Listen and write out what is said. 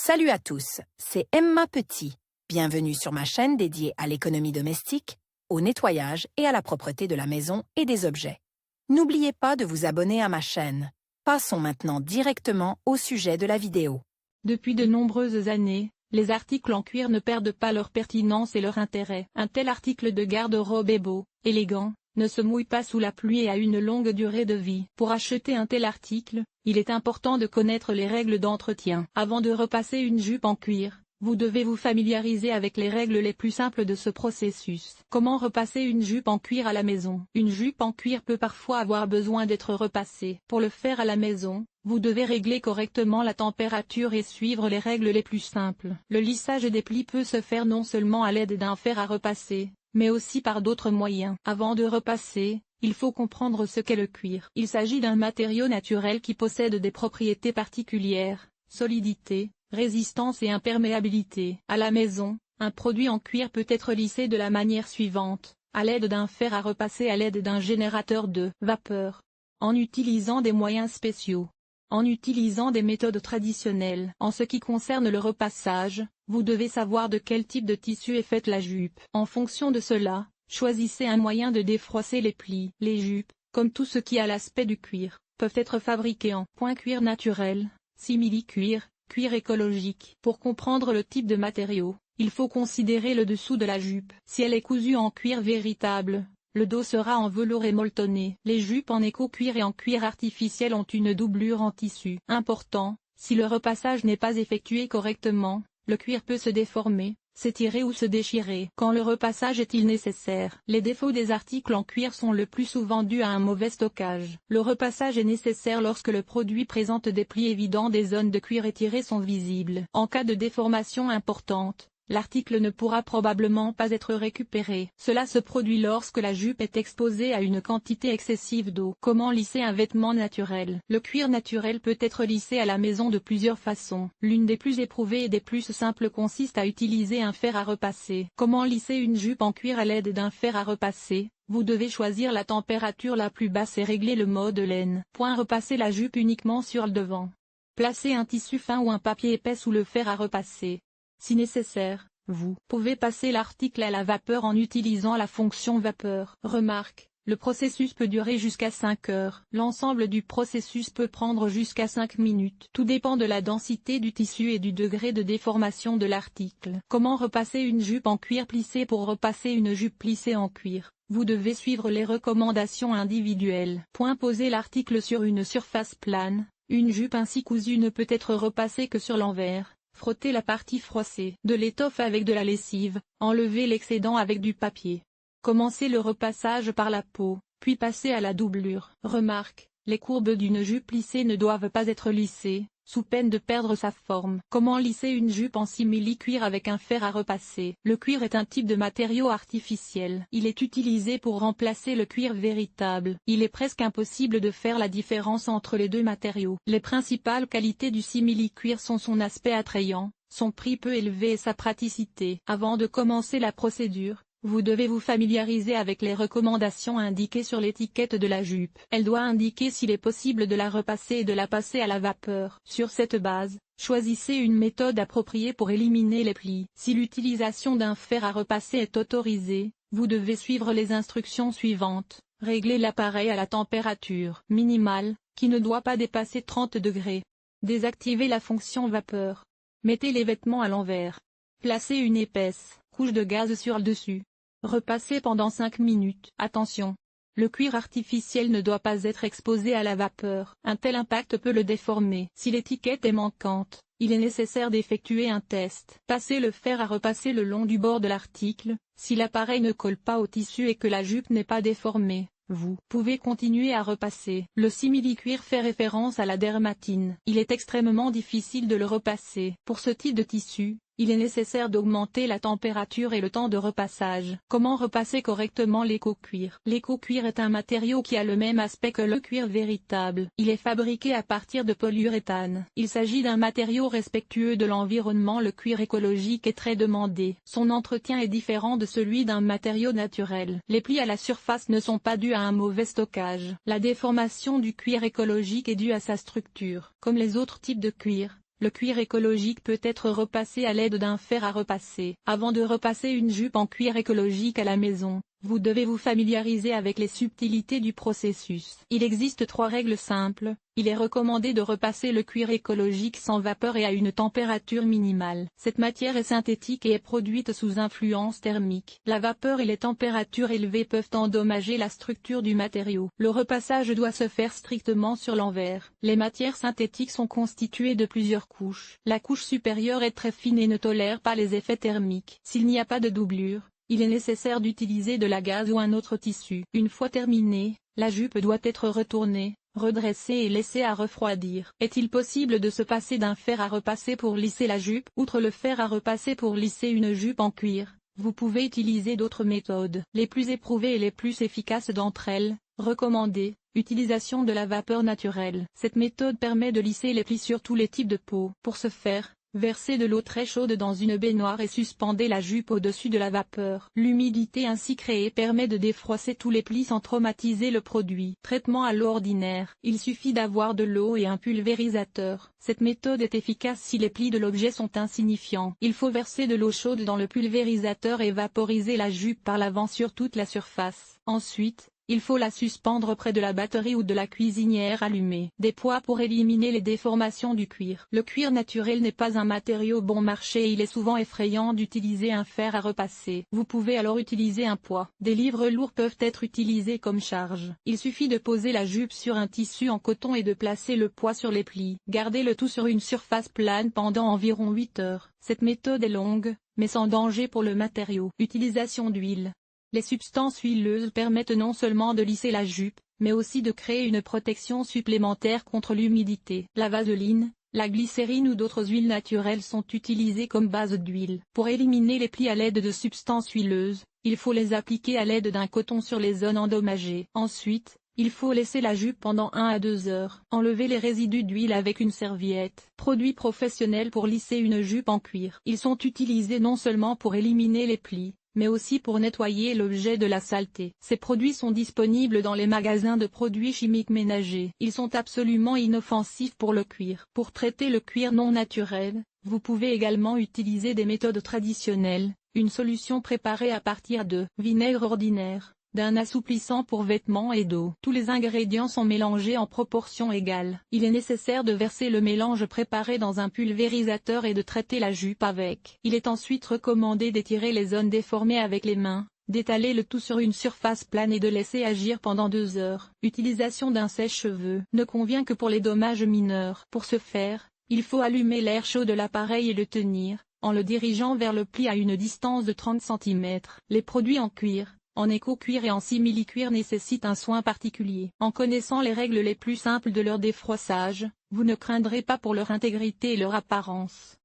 Salut à tous, c'est Emma Petit. Bienvenue sur ma chaîne dédiée à l'économie domestique, au nettoyage et à la propreté de la maison et des objets. N'oubliez pas de vous abonner à ma chaîne. Passons maintenant directement au sujet de la vidéo. Depuis de nombreuses années, les articles en cuir ne perdent pas leur pertinence et leur intérêt. Un tel article de garde-robe est beau, élégant, ne se mouille pas sous la pluie et a une longue durée de vie. Pour acheter un tel article, il est important de connaître les règles d'entretien. Avant de repasser une jupe en cuir, vous devez vous familiariser avec les règles les plus simples de ce processus. Comment repasser une jupe en cuir à la maison? Une jupe en cuir peut parfois avoir besoin d'être repassée. Pour le faire à la maison, vous devez régler correctement la température et suivre les règles les plus simples. Le lissage des plis peut se faire non seulement à l'aide d'un fer à repasser, mais aussi par d'autres moyens. Avant de repasser, il faut comprendre ce qu'est le cuir. Il s'agit d'un matériau naturel qui possède des propriétés particulières: solidité, résistance et imperméabilité. À la maison, un produit en cuir peut être lissé de la manière suivante: à l'aide d'un fer à repasser, à l'aide d'un générateur de vapeur, en utilisant des moyens spéciaux, en utilisant des méthodes traditionnelles. En ce qui concerne le repassage, vous devez savoir de quel type de tissu est faite la jupe. En fonction de cela, choisissez un moyen de défroisser les plis. Les jupes, comme tout ce qui a l'aspect du cuir, peuvent être fabriquées en cuir naturel, simili-cuir, cuir écologique. Pour comprendre le type de matériau, il faut considérer le dessous de la jupe. Si elle est cousue en cuir véritable, le dos sera en velours émoltonné. Les jupes en éco-cuir et en cuir artificiel ont une doublure en tissu. Important, si le repassage n'est pas effectué correctement, le cuir peut se déformer, s'étirer ou se déchirer. Quand le repassage est-il nécessaire? Les défauts des articles en cuir sont le plus souvent dus à un mauvais stockage. Le repassage est nécessaire lorsque le produit présente des plis évidents, des zones de cuir étirées sont visibles. En cas de déformation importante, l'article ne pourra probablement pas être récupéré. Cela se produit lorsque la jupe est exposée à une quantité excessive d'eau. Comment lisser un vêtement naturel? Le cuir naturel peut être lissé à la maison de plusieurs façons. L'une des plus éprouvées et des plus simples consiste à utiliser un fer à repasser. Comment lisser une jupe en cuir à l'aide d'un fer à repasser? Vous devez choisir la température la plus basse et régler le mode laine. Repasser la jupe uniquement sur le devant. Placez un tissu fin ou un papier épais sous le fer à repasser. Si nécessaire, vous pouvez passer l'article à la vapeur en utilisant la fonction vapeur. Remarque, le processus peut durer jusqu'à 5 heures. L'ensemble du processus peut prendre jusqu'à 5 minutes. Tout dépend de la densité du tissu et du degré de déformation de l'article. Comment repasser une jupe en cuir plissé? Pour repasser une jupe plissée en cuir, vous devez suivre les recommandations individuelles. Poser l'article sur une surface plane. Une jupe ainsi cousue ne peut être repassée que sur l'envers. Frottez la partie froissée de l'étoffe avec de la lessive, enlevez l'excédent avec du papier. Commencez le repassage par la peau, puis passez à la doublure. Remarque, les courbes d'une jupe lissée ne doivent pas être lissées, sous peine de perdre sa forme. Comment lisser une jupe en simili-cuir avec un fer à repasser? Le cuir est un type de matériau artificiel. Il est utilisé pour remplacer le cuir véritable. Il est presque impossible de faire la différence entre les deux matériaux. Les principales qualités du simili-cuir sont son aspect attrayant, son prix peu élevé et sa praticité. Avant de commencer la procédure, vous devez vous familiariser avec les recommandations indiquées sur l'étiquette de la jupe. Elle doit indiquer s'il est possible de la repasser et de la passer à la vapeur. Sur cette base, choisissez une méthode appropriée pour éliminer les plis. Si l'utilisation d'un fer à repasser est autorisée, vous devez suivre les instructions suivantes. Réglez l'appareil à la température minimale, qui ne doit pas dépasser 30 degrés. Désactivez la fonction vapeur. Mettez les vêtements à l'envers. Placez une épaisse couche de gaz sur le dessus. Repassez pendant 5 minutes. Attention! Le cuir artificiel ne doit pas être exposé à la vapeur. Un tel impact peut le déformer. Si l'étiquette est manquante, il est nécessaire d'effectuer un test. Passez le fer à repasser le long du bord de l'article. Si l'appareil ne colle pas au tissu et que la jupe n'est pas déformée, vous pouvez continuer à repasser. Le simili-cuir fait référence à la dermatine. Il est extrêmement difficile de le repasser. Pour ce type de tissu, il est nécessaire d'augmenter la température et le temps de repassage. Comment repasser correctement l'éco-cuir? L'éco-cuir est un matériau qui a le même aspect que le cuir véritable. Il est fabriqué à partir de polyuréthane. Il s'agit d'un matériau respectueux de l'environnement. Le cuir écologique est très demandé. Son entretien est différent de celui d'un matériau naturel. Les plis à la surface ne sont pas dus à un mauvais stockage. La déformation du cuir écologique est due à sa structure. Comme les autres types de cuir, Le cuir écologique peut être repassé à l'aide d'un fer à repasser. Avant de repasser une jupe en cuir écologique à la maison, vous devez vous familiariser avec les subtilités du processus. Il existe 3 règles simples. Il est recommandé de repasser le cuir écologique sans vapeur et à une température minimale. Cette matière est synthétique et est produite sous influence thermique. La vapeur et les températures élevées peuvent endommager la structure du matériau. Le repassage doit se faire strictement sur l'envers. Les matières synthétiques sont constituées de plusieurs couches. La couche supérieure est très fine et ne tolère pas les effets thermiques. S'il n'y a pas de doublure, il est nécessaire d'utiliser de la gaze ou un autre tissu. Une fois terminée, la jupe doit être retournée, redressée et laissée à refroidir. Est-il possible de se passer d'un fer à repasser pour lisser la jupe? Outre le fer à repasser pour lisser une jupe en cuir, vous pouvez utiliser d'autres méthodes. Les plus éprouvées et les plus efficaces d'entre elles, recommandées, utilisation de la vapeur naturelle. Cette méthode permet de lisser les plis sur tous les types de peau. Pour ce faire, versez de l'eau très chaude dans une baignoire et suspendez la jupe au-dessus de la vapeur. L'humidité ainsi créée permet de défroisser tous les plis sans traumatiser le produit. Traitement à l'eau ordinaire. Il suffit d'avoir de l'eau et un pulvérisateur. Cette méthode est efficace si les plis de l'objet sont insignifiants. Il faut verser de l'eau chaude dans le pulvérisateur et vaporiser la jupe par l'avant sur toute la surface. Ensuite, il faut la suspendre près de la batterie ou de la cuisinière allumée. Des poids pour éliminer les déformations du cuir. Le cuir naturel n'est pas un matériau bon marché et il est souvent effrayant d'utiliser un fer à repasser. Vous pouvez alors utiliser un poids. Des livres lourds peuvent être utilisés comme charge. Il suffit de poser la jupe sur un tissu en coton et de placer le poids sur les plis. Gardez le tout sur une surface plane pendant environ 8 heures. Cette méthode est longue, mais sans danger pour le matériau. Utilisation d'huile. Les substances huileuses permettent non seulement de lisser la jupe, mais aussi de créer une protection supplémentaire contre l'humidité. La vaseline, la glycérine ou d'autres huiles naturelles sont utilisées comme base d'huile. Pour éliminer les plis à l'aide de substances huileuses, il faut les appliquer à l'aide d'un coton sur les zones endommagées. Ensuite, il faut laisser la jupe pendant 1 à 2 heures. Enlever les résidus d'huile avec une serviette. Produits professionnels pour lisser une jupe en cuir. Ils sont utilisés non seulement pour éliminer les plis, mais aussi pour nettoyer l'objet de la saleté. Ces produits sont disponibles dans les magasins de produits chimiques ménagers. Ils sont absolument inoffensifs pour le cuir. Pour traiter le cuir non naturel, vous pouvez également utiliser des méthodes traditionnelles, une solution préparée à partir de vinaigre ordinaire, d'un assouplissant pour vêtements et d'eau. Tous les ingrédients sont mélangés en proportion égale. Il est nécessaire de verser le mélange préparé dans un pulvérisateur et de traiter la jupe avec. Il est ensuite recommandé d'étirer les zones déformées avec les mains, d'étaler le tout sur une surface plane et de laisser agir pendant 2 heures. Utilisation d'un sèche-cheveux ne convient que pour les dommages mineurs. Pour ce faire, il faut allumer l'air chaud de l'appareil et le tenir, en le dirigeant vers le pli à une distance de 30 cm. Les produits en cuir, en éco-cuir et en simili-cuir nécessitent un soin particulier. En connaissant les règles les plus simples de leur défroissage, vous ne craindrez pas pour leur intégrité et leur apparence.